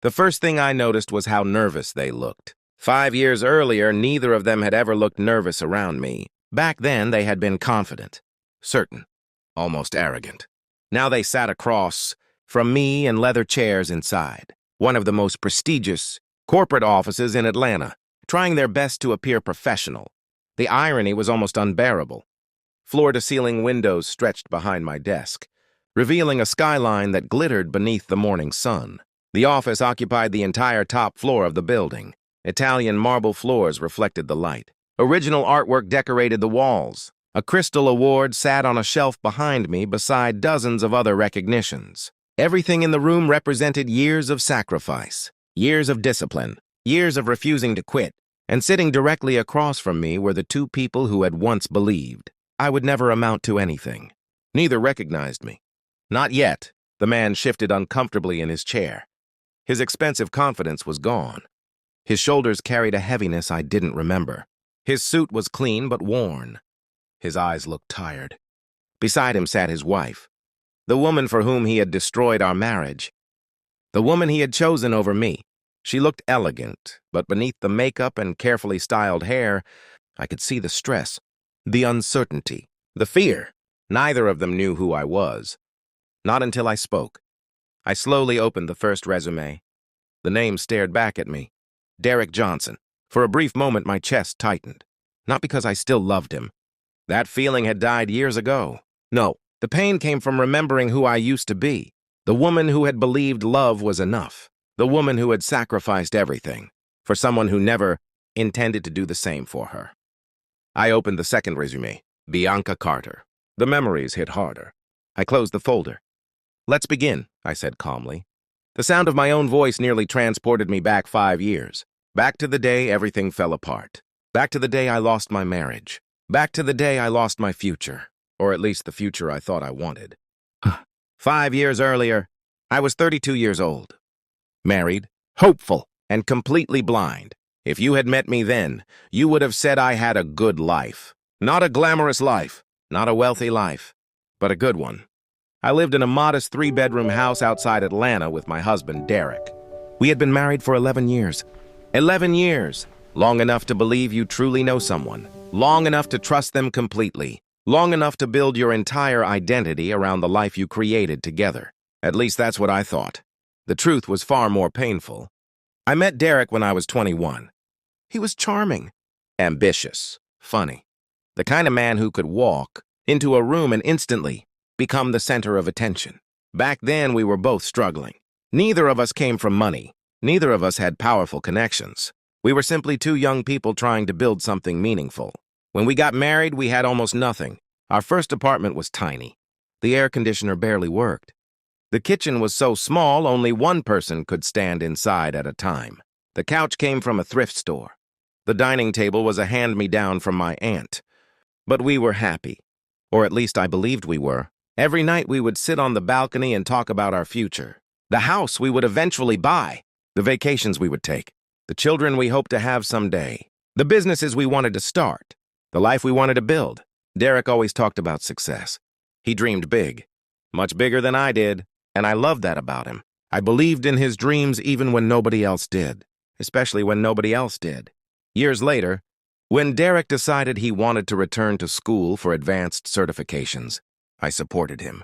The first thing I noticed was how nervous they looked. 5 years earlier, neither of them had ever looked nervous around me. Back then, they had been confident, certain, almost arrogant. Now they sat across from me in leather chairs inside, one of the most prestigious corporate offices in Atlanta, trying their best to appear professional. The irony was almost unbearable. Floor-to-ceiling windows stretched behind my desk, revealing a skyline that glittered beneath the morning sun. The office occupied the entire top floor of the building. Italian marble floors reflected the light. Original artwork decorated the walls. A crystal award sat on a shelf behind me beside dozens of other recognitions. Everything in the room represented years of sacrifice, years of discipline, years of refusing to quit, and sitting directly across from me were the two people who had once believed I would never amount to anything. Neither recognized me. Not yet. The man shifted uncomfortably in his chair. His expensive confidence was gone. His shoulders carried a heaviness I didn't remember. His suit was clean but worn. His eyes looked tired. Beside him sat his wife, the woman for whom he had destroyed our marriage, the woman he had chosen over me. She looked elegant, but beneath the makeup and carefully styled hair, I could see the stress, the uncertainty, the fear. Neither of them knew who I was. Not until I spoke. I slowly opened the first resume. The name stared back at me. Derek Johnson. For a brief moment, my chest tightened. Not because I still loved him. That feeling had died years ago. No, the pain came from remembering who I used to be. The woman who had believed love was enough. The woman who had sacrificed everything for someone who never intended to do the same for her. I opened the second resume. Bianca Carter. The memories hit harder. I closed the folder. "Let's begin," I said calmly. The sound of my own voice nearly transported me back 5 years. Back to the day everything fell apart. Back to the day I lost my marriage. Back to the day I lost my future. Or at least the future I thought I wanted. 5 years earlier, I was 32 years old. Married, hopeful, and completely blind. If you had met me then, you would have said I had a good life. Not a glamorous life, not a wealthy life, but a good one. I lived in a modest 3-bedroom house outside Atlanta with my husband, Derek. We had been married for 11 years. 11 years, long enough to believe you truly know someone, long enough to trust them completely, long enough to build your entire identity around the life you created together. At least that's what I thought. The truth was far more painful. I met Derek when I was 21. He was charming, ambitious, funny. The kind of man who could walk into a room and instantly become the center of attention. Back then, we were both struggling. Neither of us came from money. Neither of us had powerful connections. We were simply two young people trying to build something meaningful. When we got married, we had almost nothing. Our first apartment was tiny. The air conditioner barely worked. The kitchen was so small, only one person could stand inside at a time. The couch came from a thrift store. The dining table was a hand-me-down from my aunt. But we were happy. Or at least I believed we were. Every night we would sit on the balcony and talk about our future. The house we would eventually buy. The vacations we would take. The children we hoped to have someday. The businesses we wanted to start. The life we wanted to build. Derek always talked about success. He dreamed big. Much bigger than I did. And I loved that about him. I believed in his dreams even when nobody else did. Especially when nobody else did. Years later, when Derek decided he wanted to return to school for advanced certifications, I supported him.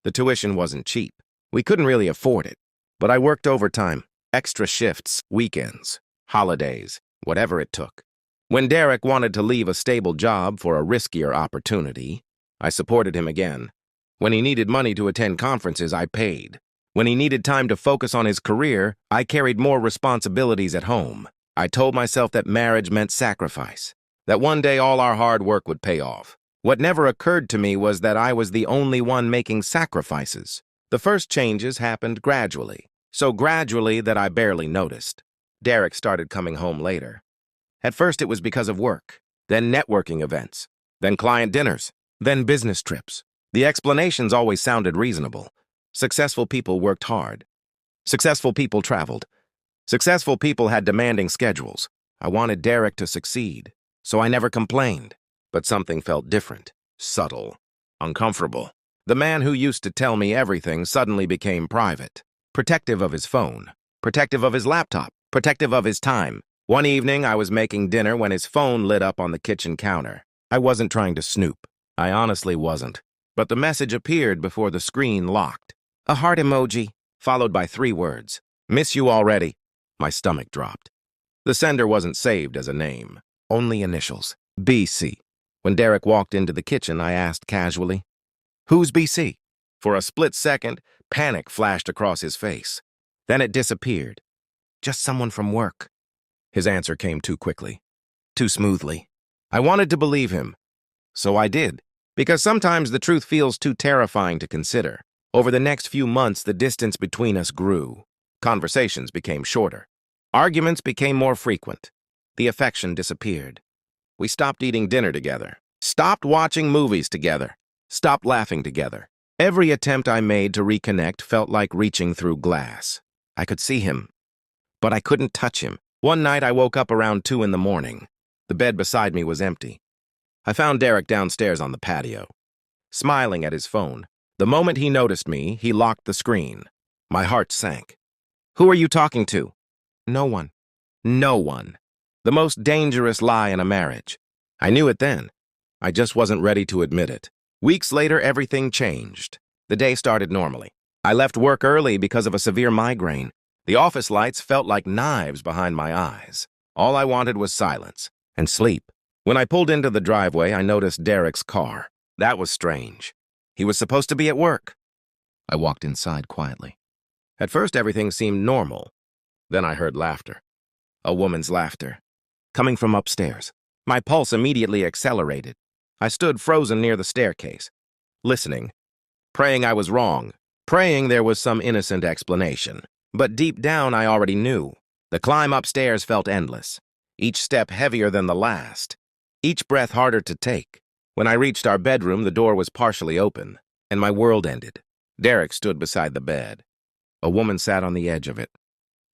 The tuition wasn't cheap. We couldn't really afford it. But I worked overtime, extra shifts, weekends, holidays, whatever it took. When Derek wanted to leave a stable job for a riskier opportunity, I supported him again. When he needed money to attend conferences, I paid. When he needed time to focus on his career, I carried more responsibilities at home. I told myself that marriage meant sacrifice, that one day all our hard work would pay off. What never occurred to me was that I was the only one making sacrifices. The first changes happened gradually, so gradually that I barely noticed. Derek started coming home later. At first it was because of work, then networking events, then client dinners, then business trips. The explanations always sounded reasonable. Successful people worked hard. Successful people traveled. Successful people had demanding schedules. I wanted Derek to succeed, so I never complained. But something felt different, subtle, uncomfortable. The man who used to tell me everything suddenly became private, protective of his phone, protective of his laptop, protective of his time. One evening, I was making dinner when his phone lit up on the kitchen counter. I wasn't trying to snoop. I honestly wasn't. But the message appeared before the screen locked. A heart emoji, followed by 3 words. Miss you already. My stomach dropped. The sender wasn't saved as a name, only initials. BC. When Derek walked into the kitchen, I asked casually, "Who's BC?" For a split second, panic flashed across his face. Then it disappeared. "Just someone from work." His answer came too quickly, too smoothly. I wanted to believe him. So I did, because sometimes the truth feels too terrifying to consider. Over the next few months, the distance between us grew. Conversations became shorter. Arguments became more frequent. The affection disappeared. We stopped eating dinner together, stopped watching movies together, stopped laughing together. Every attempt I made to reconnect felt like reaching through glass. I could see him, but I couldn't touch him. One night I woke up around 2 in the morning. The bed beside me was empty. I found Derek downstairs on the patio, smiling at his phone. The moment he noticed me, he locked the screen. My heart sank. "Who are you talking to?" "No one." No one. The most dangerous lie in a marriage. I knew it then. I just wasn't ready to admit it. Weeks later, everything changed. The day started normally. I left work early because of a severe migraine. The office lights felt like knives behind my eyes. All I wanted was silence and sleep. When I pulled into the driveway, I noticed Derek's car. That was strange. He was supposed to be at work. I walked inside quietly. At first, everything seemed normal. Then I heard laughter. A woman's laughter, coming from upstairs. My pulse immediately accelerated. I stood frozen near the staircase, listening, praying I was wrong, praying there was some innocent explanation. But deep down, I already knew. The climb upstairs felt endless, each step heavier than the last, each breath harder to take. When I reached our bedroom, the door was partially open, and my world ended. Derek stood beside the bed. A woman sat on the edge of it.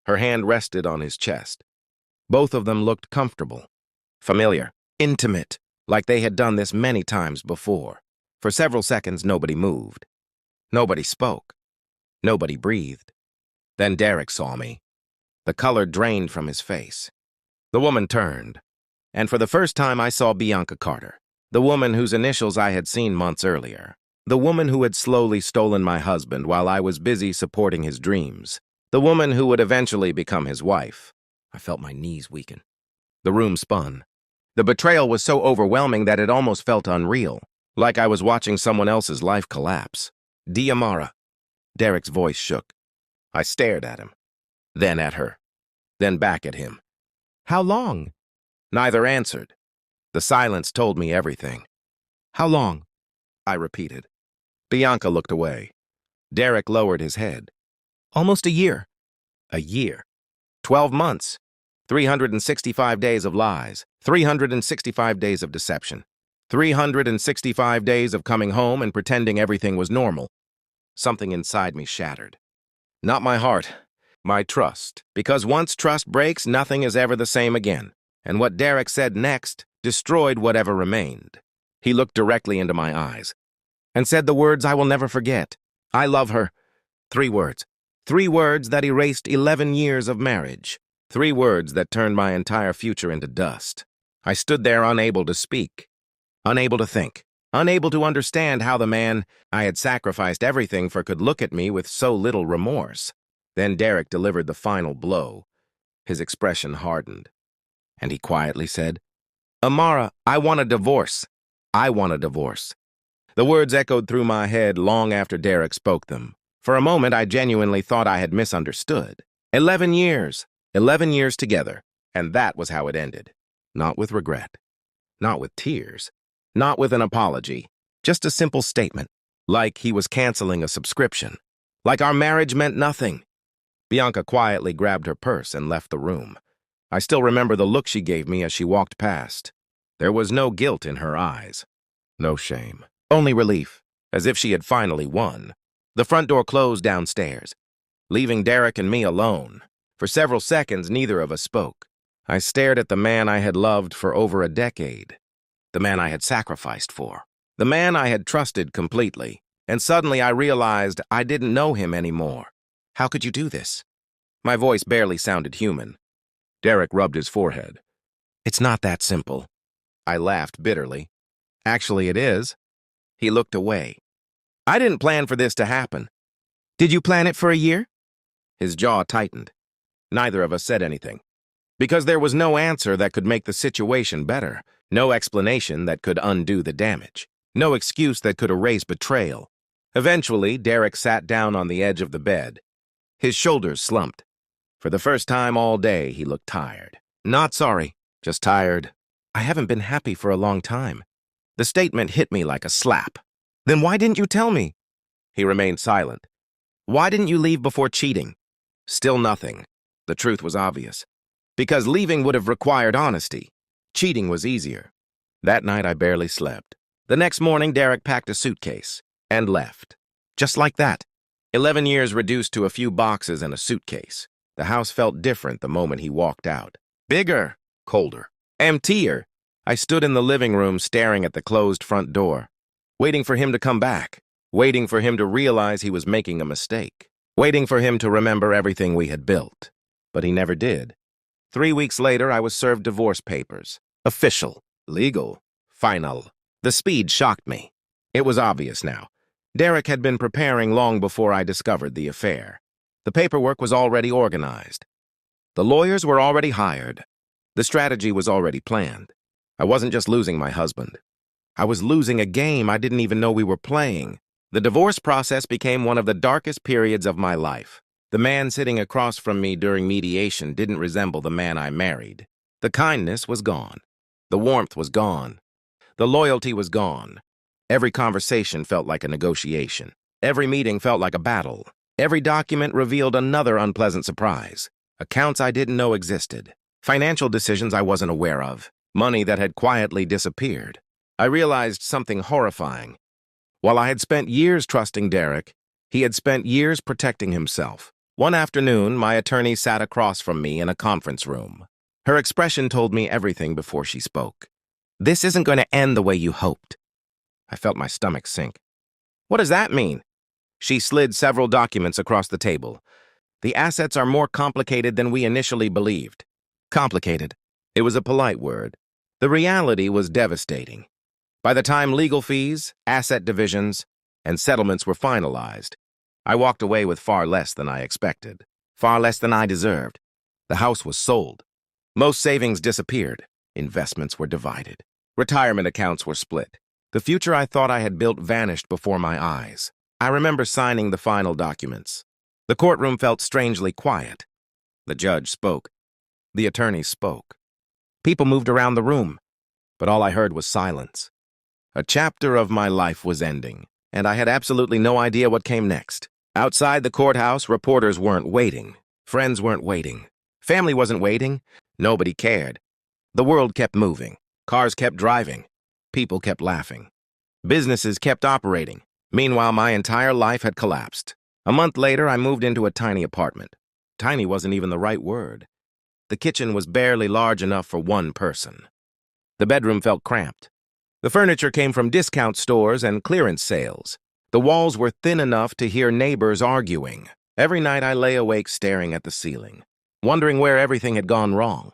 Her hand rested on his chest. Both of them looked comfortable, familiar, intimate, like they had done this many times before. For several seconds, nobody moved. Nobody spoke. Nobody breathed. Then Derek saw me. The color drained from his face. The woman turned, and for the first time I saw Bianca Carter, the woman whose initials I had seen months earlier, the woman who had slowly stolen my husband while I was busy supporting his dreams, the woman who would eventually become his wife. I felt my knees weaken. The room spun. The betrayal was so overwhelming that it almost felt unreal, like I was watching someone else's life collapse. "Diamara." Derek's voice shook. I stared at him, then at her, then back at him. "How long?" Neither answered. The silence told me everything. "How long?" I repeated. Bianca looked away. Derek lowered his head. "Almost a year." A year. 12 months. 365 days of lies. 365 days of deception. 365 days of coming home and pretending everything was normal. Something inside me shattered. Not my heart, my trust. Because once trust breaks, nothing is ever the same again. And what Derek said next destroyed whatever remained. He looked directly into my eyes and said the words I will never forget. "I love her." 3 words. 3 words that erased 11 years of marriage. 3 words that turned my entire future into dust. I stood there unable to speak, unable to think, unable to understand how the man I had sacrificed everything for could look at me with so little remorse. Then Derek delivered the final blow. His expression hardened, and he quietly said, "Amara, I want a divorce. I want a divorce." The words echoed through my head long after Derek spoke them. For a moment, I genuinely thought I had misunderstood. 11 years. 11 years together. And that was how it ended. Not with regret. Not with tears. Not with an apology. Just a simple statement. Like he was canceling a subscription. Like our marriage meant nothing. Bianca quietly grabbed her purse and left the room. I still remember the look she gave me as she walked past. There was no guilt in her eyes. No shame. Only relief, as if she had finally won. The front door closed downstairs, leaving Derek and me alone. For several seconds, neither of us spoke. I stared at the man I had loved for over a decade, the man I had sacrificed for, the man I had trusted completely, and suddenly I realized I didn't know him anymore. How could you do this? My voice barely sounded human. Derek rubbed his forehead. It's not that simple. I laughed bitterly. Actually, it is. He looked away. I didn't plan for this to happen. Did you plan it for a year? His jaw tightened. Neither of us said anything. Because there was no answer that could make the situation better, no explanation that could undo the damage, no excuse that could erase betrayal. Eventually, Derek sat down on the edge of the bed. His shoulders slumped. For the first time all day, he looked tired. Not sorry, just tired. I haven't been happy for a long time. The statement hit me like a slap. Then why didn't you tell me? He remained silent. Why didn't you leave before cheating? Still nothing. The truth was obvious. Because leaving would have required honesty. Cheating was easier. That night I barely slept. The next morning, Derek packed a suitcase and left. Just like that. 11 years reduced to a few boxes and a suitcase. The house felt different the moment he walked out. Bigger, colder, emptier. I stood in the living room staring at the closed front door, waiting for him to come back, waiting for him to realize he was making a mistake, waiting for him to remember everything we had built. But he never did. 3 weeks later, I was served divorce papers. Official, legal, final. The speed shocked me. It was obvious now. Derek had been preparing long before I discovered the affair. The paperwork was already organized. The lawyers were already hired. The strategy was already planned. I wasn't just losing my husband. I was losing a game I didn't even know we were playing. The divorce process became one of the darkest periods of my life. The man sitting across from me during mediation didn't resemble the man I married. The kindness was gone. The warmth was gone. The loyalty was gone. Every conversation felt like a negotiation. Every meeting felt like a battle. Every document revealed another unpleasant surprise. Accounts I didn't know existed. Financial decisions I wasn't aware of. Money that had quietly disappeared. I realized something horrifying. While I had spent years trusting Derek, he had spent years protecting himself. One afternoon, my attorney sat across from me in a conference room. Her expression told me everything before she spoke. This isn't going to end the way you hoped. I felt my stomach sink. What does that mean? She slid several documents across the table. The assets are more complicated than we initially believed. Complicated. It was a polite word. The reality was devastating. By the time legal fees, asset divisions, and settlements were finalized, I walked away with far less than I expected, far less than I deserved. The house was sold. Most savings disappeared. Investments were divided. Retirement accounts were split. The future I thought I had built vanished before my eyes. I remember signing the final documents. The courtroom felt strangely quiet. The judge spoke. The attorney spoke. People moved around the room, but all I heard was silence. A chapter of my life was ending, and I had absolutely no idea what came next. Outside the courthouse, reporters weren't waiting. Friends weren't waiting. Family wasn't waiting. Nobody cared. The world kept moving. Cars kept driving. People kept laughing. Businesses kept operating. Meanwhile, my entire life had collapsed. A month later, I moved into a tiny apartment. Tiny wasn't even the right word. The kitchen was barely large enough for one person. The bedroom felt cramped. The furniture came from discount stores and clearance sales. The walls were thin enough to hear neighbors arguing. Every night I lay awake staring at the ceiling, wondering where everything had gone wrong.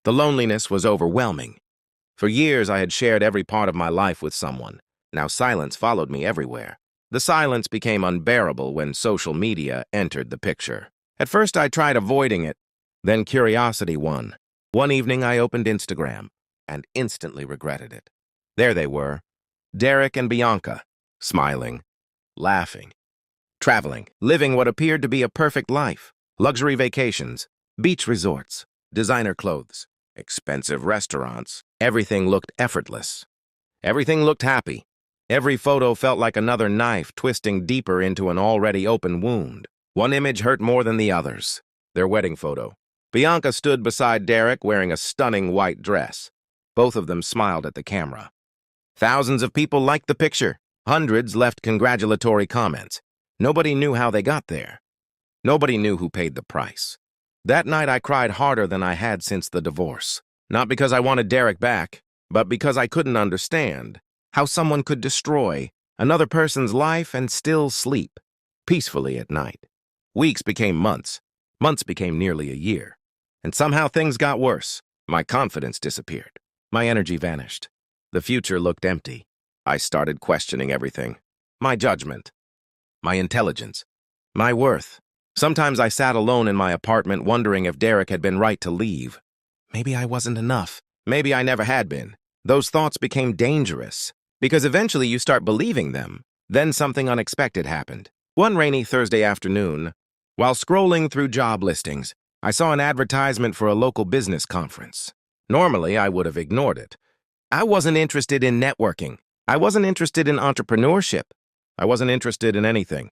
The loneliness was overwhelming. For years I had shared every part of my life with someone. Now silence followed me everywhere. The silence became unbearable when social media entered the picture. At first I tried avoiding it, then curiosity won. One evening I opened Instagram and instantly regretted it. There they were, Derek and Bianca, smiling, laughing, traveling, living what appeared to be a perfect life. Luxury vacations, beach resorts, designer clothes, expensive restaurants. Everything looked effortless. Everything looked happy. Every photo felt like another knife twisting deeper into an already open wound. One image hurt more than the others. Their wedding photo. Bianca stood beside Derek wearing a stunning white dress. Both of them smiled at the camera. Thousands of people liked the picture. Hundreds left congratulatory comments. Nobody knew how they got there. Nobody knew who paid the price. That night I cried harder than I had since the divorce. Not because I wanted Derek back, but because I couldn't understand how someone could destroy another person's life and still sleep peacefully at night. Weeks became months. Months became nearly a year. And somehow things got worse. My confidence disappeared. My energy vanished. The future looked empty. I started questioning everything. My judgment. My intelligence. My worth. Sometimes I sat alone in my apartment wondering if Derek had been right to leave. Maybe I wasn't enough. Maybe I never had been. Those thoughts became dangerous, because eventually you start believing them. Then something unexpected happened. One rainy Thursday afternoon, while scrolling through job listings, I saw an advertisement for a local business conference. Normally, I would have ignored it. I wasn't interested in networking. I wasn't interested in entrepreneurship. I wasn't interested in anything.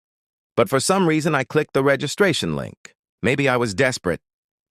But for some reason, I clicked the registration link. Maybe I was desperate.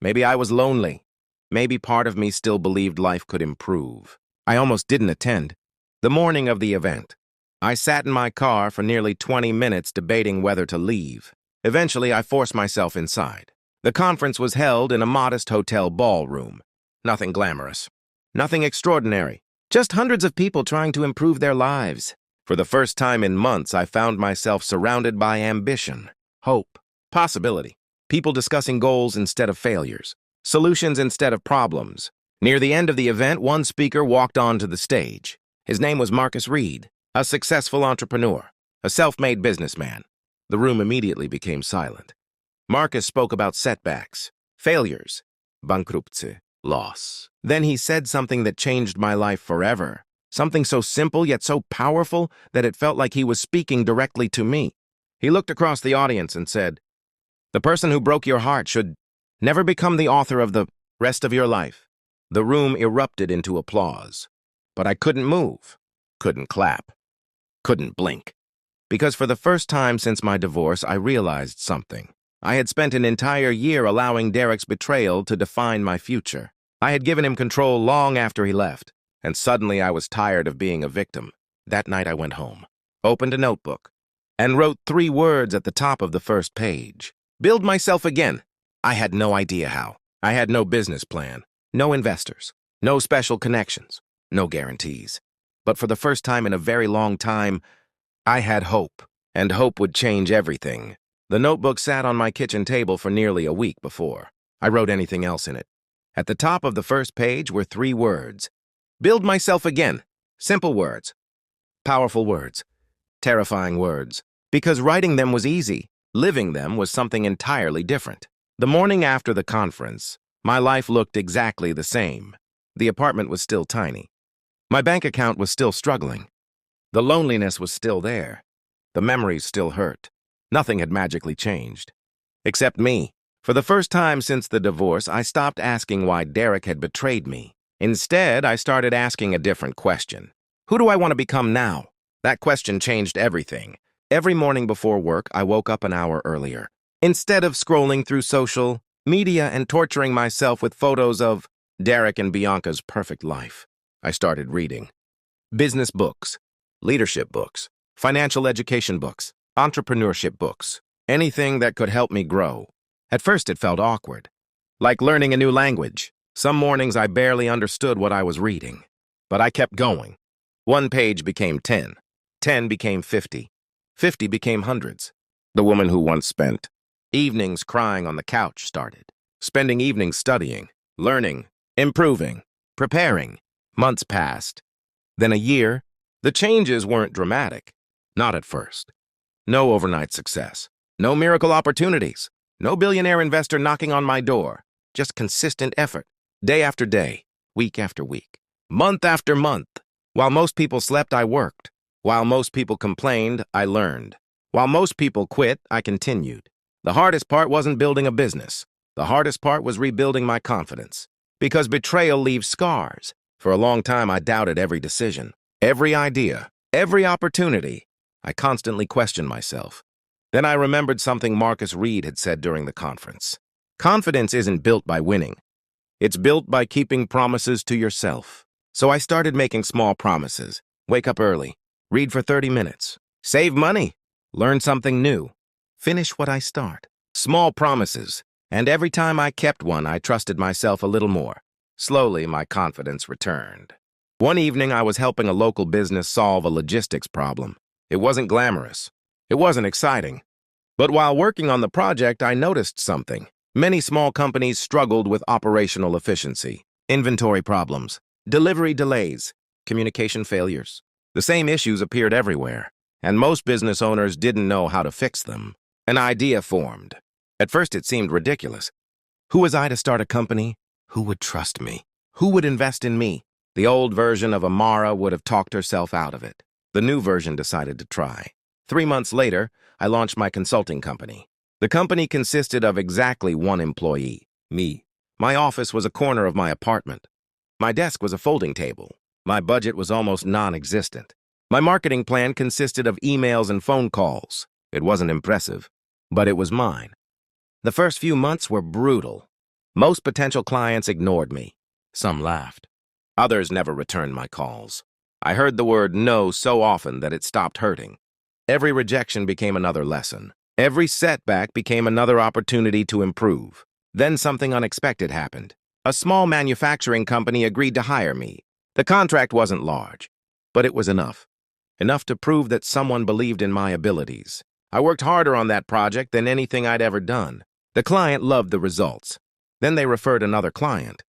Maybe I was lonely. Maybe part of me still believed life could improve. I almost didn't attend. The morning of the event, I sat in my car for nearly 20 minutes debating whether to leave. Eventually, I forced myself inside. The conference was held in a modest hotel ballroom. Nothing glamorous. Nothing extraordinary. Just hundreds of people trying to improve their lives. For the first time in months, I found myself surrounded by ambition, hope, possibility. People discussing goals instead of failures. Solutions instead of problems. Near the end of the event, one speaker walked onto the stage. His name was Marcus Reed, a successful entrepreneur, a self-made businessman. The room immediately became silent. Marcus spoke about setbacks, failures, bankruptcy, loss. Then he said something that changed my life forever. Something so simple yet so powerful that it felt like he was speaking directly to me. He looked across the audience and said, "The person who broke your heart should never become the author of the rest of your life." The room erupted into applause. But I couldn't move, couldn't clap, couldn't blink. Because for the first time since my divorce, I realized something. I had spent an entire year allowing Derek's betrayal to define my future. I had given him control long after he left, and suddenly I was tired of being a victim. That night I went home, opened a notebook, and wrote 3 words at the top of the first page. Build myself again. I had no idea how. I had no business plan, no investors, no special connections, no guarantees. But for the first time in a very long time, I had hope, and hope would change everything. The notebook sat on my kitchen table for nearly a week before I wrote anything else in it. At the top of the first page were 3 words. Build myself again. Simple words. Powerful words. Terrifying words. Because writing them was easy. Living them was something entirely different. The morning after the conference, my life looked exactly the same. The apartment was still tiny. My bank account was still struggling. The loneliness was still there. The memories still hurt. Nothing had magically changed. Except me. For the first time since the divorce, I stopped asking why Derek had betrayed me. Instead, I started asking a different question. Who do I want to become now? That question changed everything. Every morning before work, I woke up an hour earlier. Instead of scrolling through social media and torturing myself with photos of Derek and Bianca's perfect life, I started reading. Business books, leadership books, financial education books, entrepreneurship books, anything that could help me grow. At first, it felt awkward, like learning a new language. Some mornings I barely understood what I was reading, but I kept going. 1 page became 10, 10 became 50, 50 became hundreds. The woman who once spent evenings crying on the couch started spending evenings studying, learning, improving, preparing. Months passed. Then a year. The changes weren't dramatic. Not at first. No overnight success. No miracle opportunities. No billionaire investor knocking on my door. Just consistent effort. Day after day. Week after week. Month after month. While most people slept, I worked. While most people complained, I learned. While most people quit, I continued. The hardest part wasn't building a business. The hardest part was rebuilding my confidence. Because betrayal leaves scars. For a long time, I doubted every decision, every idea, every opportunity. I constantly questioned myself. Then I remembered something Marcus Reed had said during the conference. Confidence isn't built by winning. It's built by keeping promises to yourself. So I started making small promises. Wake up early. Read for 30 minutes. Save money. Learn something new. Finish what I start. Small promises. And every time I kept one, I trusted myself a little more. Slowly, my confidence returned. One evening, I was helping a local business solve a logistics problem. It wasn't glamorous. It wasn't exciting. But while working on the project, I noticed something. Many small companies struggled with operational efficiency, inventory problems, delivery delays, communication failures. The same issues appeared everywhere, and most business owners didn't know how to fix them. An idea formed. At first it seemed ridiculous. Who was I to start a company? Who would trust me? Who would invest in me? The old version of Amara would have talked herself out of it. The new version decided to try. 3 months later, I launched my consulting company. The company consisted of exactly one employee, me. My office was a corner of my apartment. My desk was a folding table. My budget was almost non-existent. My marketing plan consisted of emails and phone calls. It wasn't impressive, but it was mine. The first few months were brutal. Most potential clients ignored me. Some laughed. Others never returned my calls. I heard the word no so often that it stopped hurting. Every rejection became another lesson. Every setback became another opportunity to improve. Then something unexpected happened. A small manufacturing company agreed to hire me. The contract wasn't large, but it was enough. Enough to prove that someone believed in my abilities. I worked harder on that project than anything I'd ever done. The client loved the results. Then they referred another client.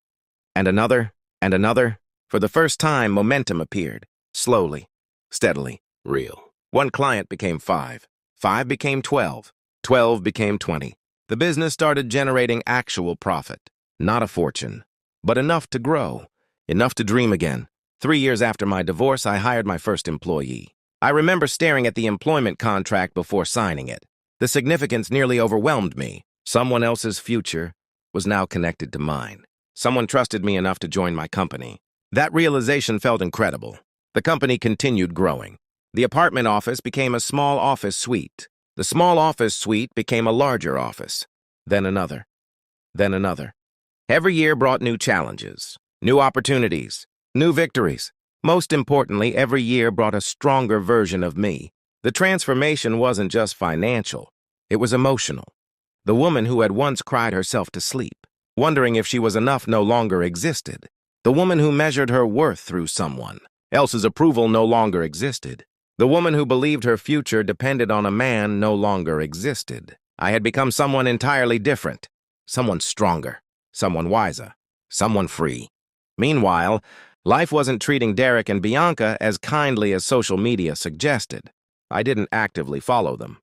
And another, and another. For the first time, momentum appeared. Slowly, steadily, real. One client became 5. 5 became 12. 12 became 20. The business started generating actual profit. Not a fortune, but enough to grow. Enough to dream again. 3 years after my divorce, I hired my first employee. I remember staring at the employment contract before signing it. The significance nearly overwhelmed me. Someone else's future was now connected to mine. Someone trusted me enough to join my company. That realization felt incredible. The company continued growing. The apartment office became a small office suite. The small office suite became a larger office. Then another. Then another. Every year brought new challenges, new opportunities, new victories. Most importantly, every year brought a stronger version of me. The transformation wasn't just financial. It was emotional. The woman who had once cried herself to sleep, wondering if she was enough, no longer existed. The woman who measured her worth through someone else's approval no longer existed. The woman who believed her future depended on a man no longer existed. I had become someone entirely different, someone stronger, someone wiser, someone free. Meanwhile, life wasn't treating Derek and Bianca as kindly as social media suggested. I didn't actively follow them.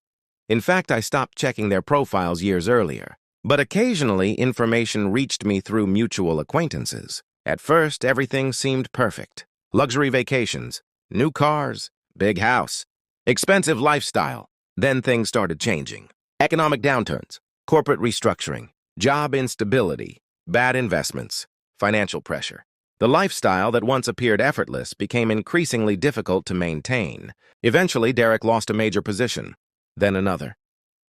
In fact, I stopped checking their profiles years earlier. But occasionally, information reached me through mutual acquaintances. At first, everything seemed perfect. Luxury vacations, new cars, big house, expensive lifestyle. Then things started changing. Economic downturns, corporate restructuring, job instability, bad investments, financial pressure. The lifestyle that once appeared effortless became increasingly difficult to maintain. Eventually, Derek lost a major position, then another.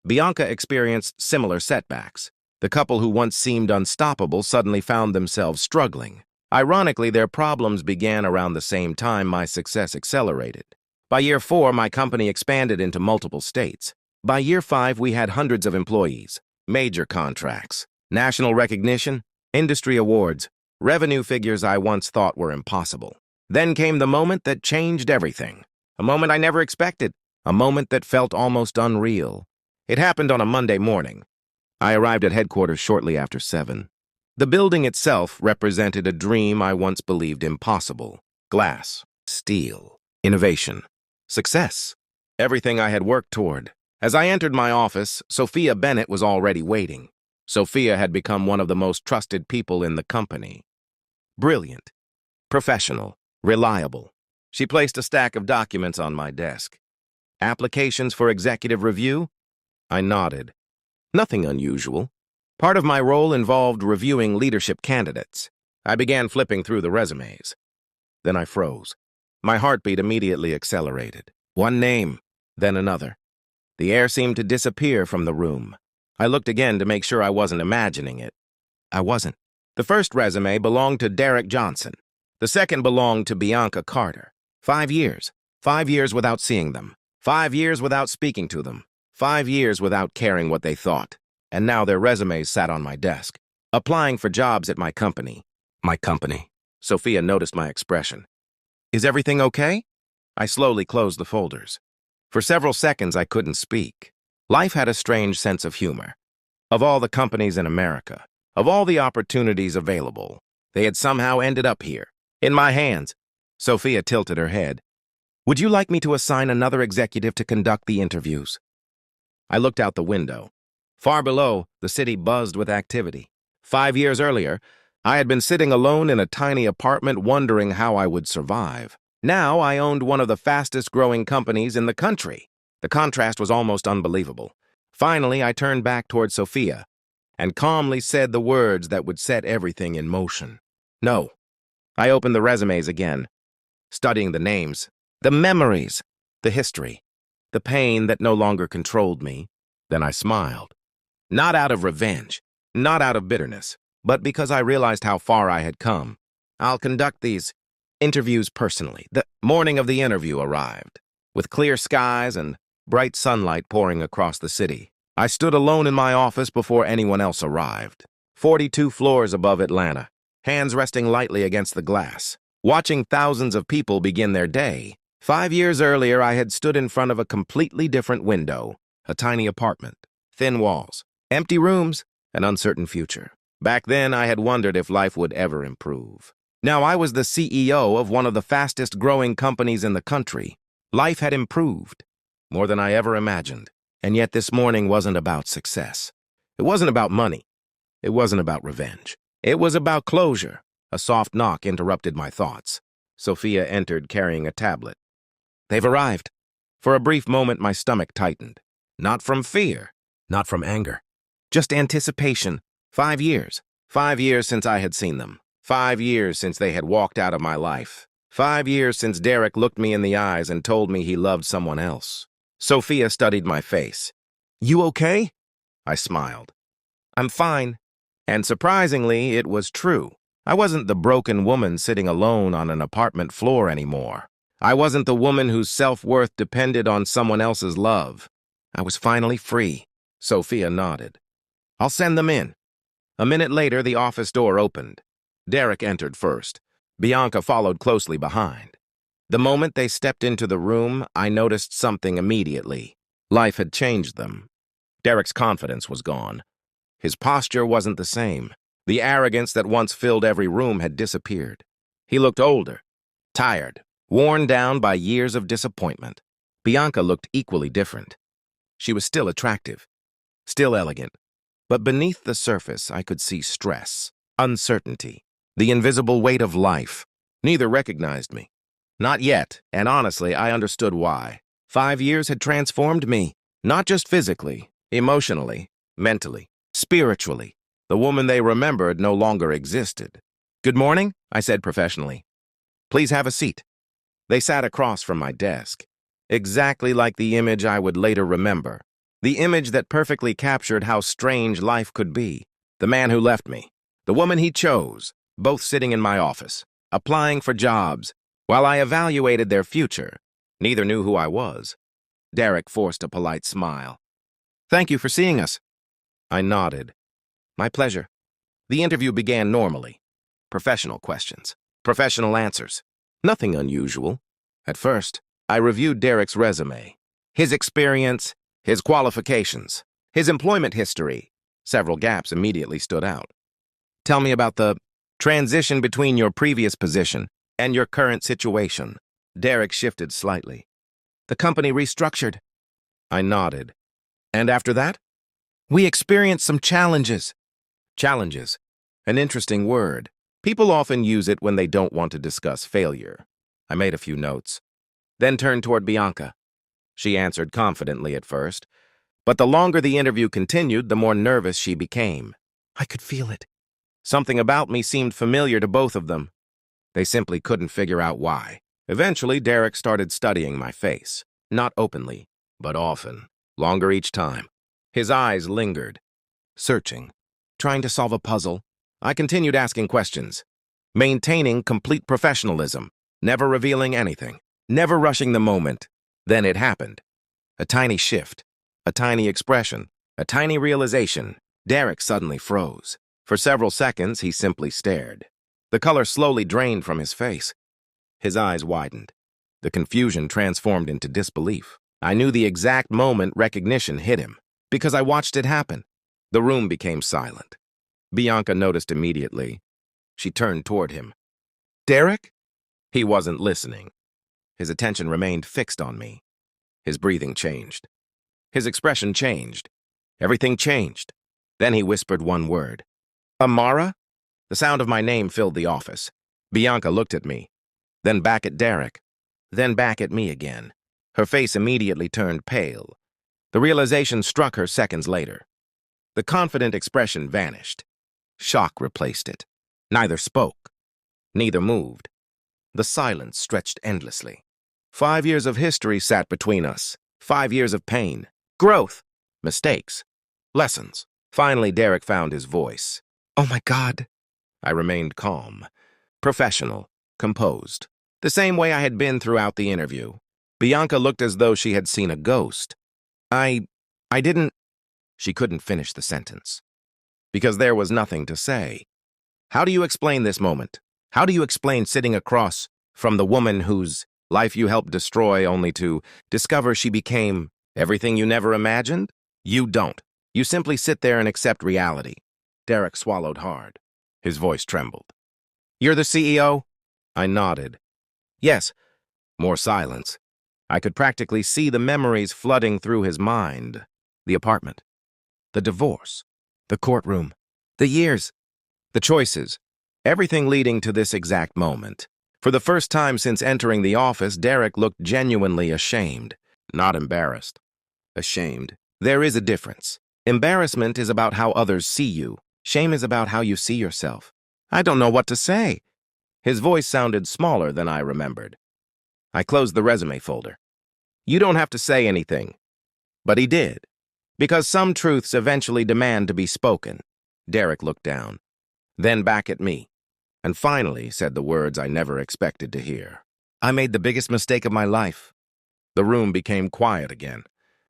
Bianca experienced similar setbacks. The couple who once seemed unstoppable suddenly found themselves struggling. Ironically, their problems began around the same time my success accelerated. By year 4, my company expanded into multiple states. By year 5, we had hundreds of employees, major contracts, national recognition, industry awards, revenue figures I once thought were impossible. Then came the moment that changed everything. A moment I never expected. A moment that felt almost unreal. It happened on a Monday morning. I arrived at headquarters shortly after 7. The building itself represented a dream I once believed impossible. Glass, steel, innovation, success. Everything I had worked toward. As I entered my office, Sophia Bennett was already waiting. Sophia had become one of the most trusted people in the company. Brilliant, professional, reliable. She placed a stack of documents on my desk. Applications for executive review? I nodded. Nothing unusual. Part of my role involved reviewing leadership candidates. I began flipping through the resumes. Then I froze. My heartbeat immediately accelerated. One name, then another. The air seemed to disappear from the room. I looked again to make sure I wasn't imagining it. I wasn't. The first resume belonged to Derek Johnson. The second belonged to Bianca Carter. 5 years. 5 years without seeing them. 5 years without speaking to them. 5 years without caring what they thought. And now their resumes sat on my desk. Applying for jobs at my company. My company. Sophia noticed my expression. Is everything okay? I slowly closed the folders. For several seconds, I couldn't speak. Life had a strange sense of humor. Of all the companies in America, of all the opportunities available, they had somehow ended up here, in my hands. Sophia tilted her head. Would you like me to assign another executive to conduct the interviews? I looked out the window. Far below, the city buzzed with activity. 5 years earlier, I had been sitting alone in a tiny apartment wondering how I would survive. Now I owned one of the fastest-growing companies in the country. The contrast was almost unbelievable. Finally, I turned back toward Sophia and calmly said the words that would set everything in motion. No. I opened the resumes again, studying the names, the memories, the history, the pain that no longer controlled me. Then I smiled. Not out of revenge, not out of bitterness, but because I realized how far I had come. I'll conduct these interviews personally. The morning of the interview arrived, with clear skies and bright sunlight pouring across the city. I stood alone in my office before anyone else arrived, 42 floors above Atlanta, hands resting lightly against the glass, watching thousands of people begin their day. 5 years earlier, I had stood in front of a completely different window, a tiny apartment, thin walls, empty rooms, an uncertain future. Back then, I had wondered if life would ever improve. Now I was the CEO of one of the fastest-growing companies in the country. Life had improved, more than I ever imagined. And yet this morning wasn't about success. It wasn't about money. It wasn't about revenge. It was about closure. A soft knock interrupted my thoughts. Sophia entered carrying a tablet. They've arrived. For a brief moment, my stomach tightened. Not from fear, not from anger, just anticipation. 5 years. 5 years since I had seen them. 5 years since they had walked out of my life. 5 years since Derek looked me in the eyes and told me he loved someone else. Sophia studied my face. You okay? I smiled. I'm fine. And surprisingly, it was true. I wasn't the broken woman sitting alone on an apartment floor anymore. I wasn't the woman whose self-worth depended on someone else's love. I was finally free. Sophia nodded. I'll send them in. A minute later, the office door opened. Derek entered first. Bianca followed closely behind. The moment they stepped into the room, I noticed something immediately. Life had changed them. Derek's confidence was gone. His posture wasn't the same. The arrogance that once filled every room had disappeared. He looked older, tired, worn down by years of disappointment. Bianca looked equally different. She was still attractive, still elegant. But beneath the surface, I could see stress, uncertainty, the invisible weight of life. Neither recognized me. Not yet, and honestly, I understood why. 5 years had transformed me, not just physically, emotionally, mentally, spiritually. The woman they remembered no longer existed. Good morning, I said professionally. Please have a seat. They sat across from my desk, exactly like the image I would later remember. The image that perfectly captured how strange life could be. The man who left me, the woman he chose, both sitting in my office, applying for jobs. While I evaluated their future, neither knew who I was. Derek forced a polite smile. Thank you for seeing us. I nodded. My pleasure. The interview began normally. Professional questions, professional answers. Nothing unusual. At first, I reviewed Derek's resume, his experience, his qualifications, his employment history. Several gaps immediately stood out. Tell me about the transition between your previous position and your current situation. Derek shifted slightly. The company restructured. I nodded. And after that? We experienced some challenges. Challenges. An interesting word. People often use it when they don't want to discuss failure. I made a few notes, then turned toward Bianca. She answered confidently at first, but the longer the interview continued, the more nervous she became. I could feel it. Something about me seemed familiar to both of them. They simply couldn't figure out why. Eventually, Derek started studying my face. Not openly, but often. Longer each time. His eyes lingered, searching, trying to solve a puzzle. I continued asking questions, maintaining complete professionalism, never revealing anything, never rushing the moment. Then it happened. A tiny shift, a tiny expression, a tiny realization. Derek suddenly froze. For several seconds, he simply stared. The color slowly drained from his face. His eyes widened. The confusion transformed into disbelief. I knew the exact moment recognition hit him, because I watched it happen. The room became silent. Bianca noticed immediately. She turned toward him. "Derek?" He wasn't listening. His attention remained fixed on me. His breathing changed. His expression changed. Everything changed. Then he whispered one word. "Amara?" The sound of my name filled the office. Bianca looked at me, then back at Derek, then back at me again. Her face immediately turned pale. The realization struck her seconds later. The confident expression vanished. Shock replaced it. Neither spoke. Neither moved. The silence stretched endlessly. 5 years of history sat between us. 5 years of pain, growth, mistakes, lessons. Finally, Derek found his voice. "Oh my God." I remained calm, professional, composed. The same way I had been throughout the interview. Bianca looked as though she had seen a ghost. I didn't... She couldn't finish the sentence. Because there was nothing to say. How do you explain this moment? How do you explain sitting across from the woman whose life you helped destroy only to discover she became everything you never imagined? You don't. You simply sit there and accept reality. Derek swallowed hard. His voice trembled. "You're the CEO?" I nodded. "Yes." More silence. I could practically see the memories flooding through his mind. The apartment. The divorce. The courtroom. The years. The choices. Everything leading to this exact moment. For the first time since entering the office, Derek looked genuinely ashamed. Not embarrassed. Ashamed. There is a difference. Embarrassment is about how others see you. Shame is about how you see yourself. I don't know what to say. His voice sounded smaller than I remembered. I closed the resume folder. "You don't have to say anything." But he did. Because some truths eventually demand to be spoken. Derek looked down, then back at me, and finally said the words I never expected to hear. "I made the biggest mistake of my life." The room became quiet again.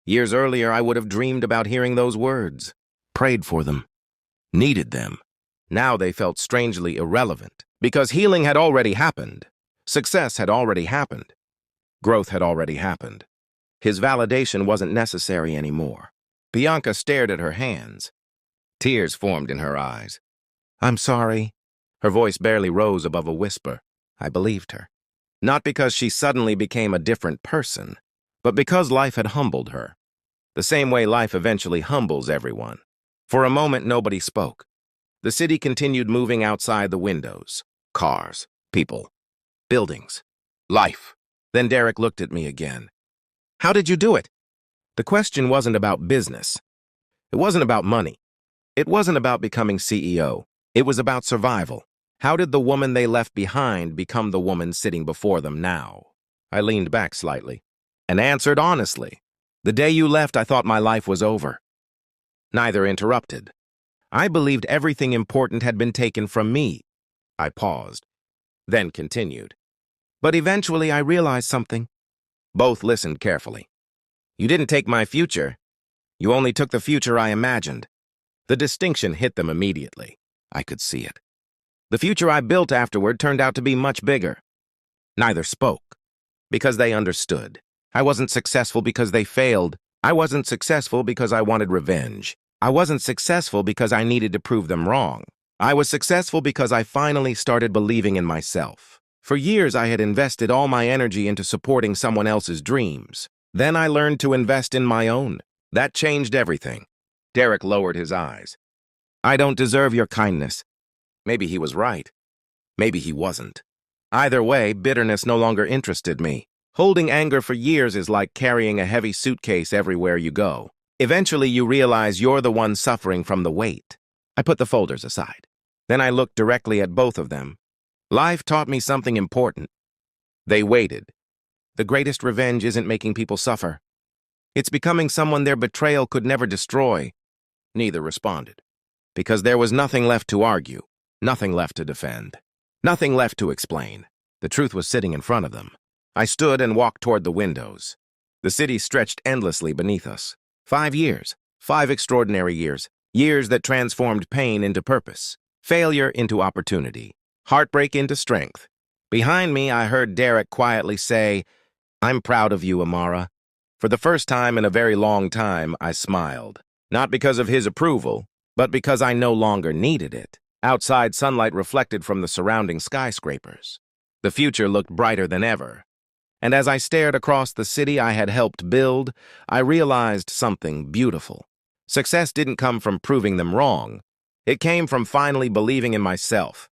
Years earlier, I would have dreamed about hearing those words, prayed for them, needed them. Now they felt strangely irrelevant, because healing had already happened. Success had already happened. Growth had already happened. His validation wasn't necessary anymore. Bianca stared at her hands. Tears formed in her eyes. "I'm sorry." Her voice barely rose above a whisper. I believed her. Not because she suddenly became a different person, but because life had humbled her. The same way life eventually humbles everyone. For a moment, nobody spoke. The city continued moving outside the windows. Cars, people, buildings, life. Then Derek looked at me again. "How did you do it?" The question wasn't about business. It wasn't about money. It wasn't about becoming CEO. It was about survival. How did the woman they left behind become the woman sitting before them now? I leaned back slightly and answered honestly. "The day you left, I thought my life was over." Neither interrupted. I believed everything important had been taken from me. I paused, then continued. But eventually I realized something. Both listened carefully. "You didn't take my future. You only took the future I imagined." The distinction hit them immediately. I could see it. The future I built afterward turned out to be much bigger. Neither spoke, because they understood. I wasn't successful because they failed. I wasn't successful because I wanted revenge. I wasn't successful because I needed to prove them wrong. I was successful because I finally started believing in myself. For years, I had invested all my energy into supporting someone else's dreams. Then I learned to invest in my own. That changed everything. Derek lowered his eyes. "I don't deserve your kindness." Maybe he was right. Maybe he wasn't. Either way, bitterness no longer interested me. Holding anger for years is like carrying a heavy suitcase everywhere you go. Eventually, you realize you're the one suffering from the weight. I put the folders aside. Then I looked directly at both of them. Life taught me something important. They waited. The greatest revenge isn't making people suffer. It's becoming someone their betrayal could never destroy. Neither responded. Because there was nothing left to argue, nothing left to defend, nothing left to explain. The truth was sitting in front of them. I stood and walked toward the windows. The city stretched endlessly beneath us. 5 years, 5 extraordinary years, years that transformed pain into purpose, failure into opportunity, heartbreak into strength. Behind me, I heard Derek quietly say, "I'm proud of you, Amara." For the first time in a very long time, I smiled. Not because of his approval, but because I no longer needed it. Outside, sunlight reflected from the surrounding skyscrapers. The future looked brighter than ever. And as I stared across the city I had helped build, I realized something beautiful. Success didn't come from proving them wrong. It came from finally believing in myself.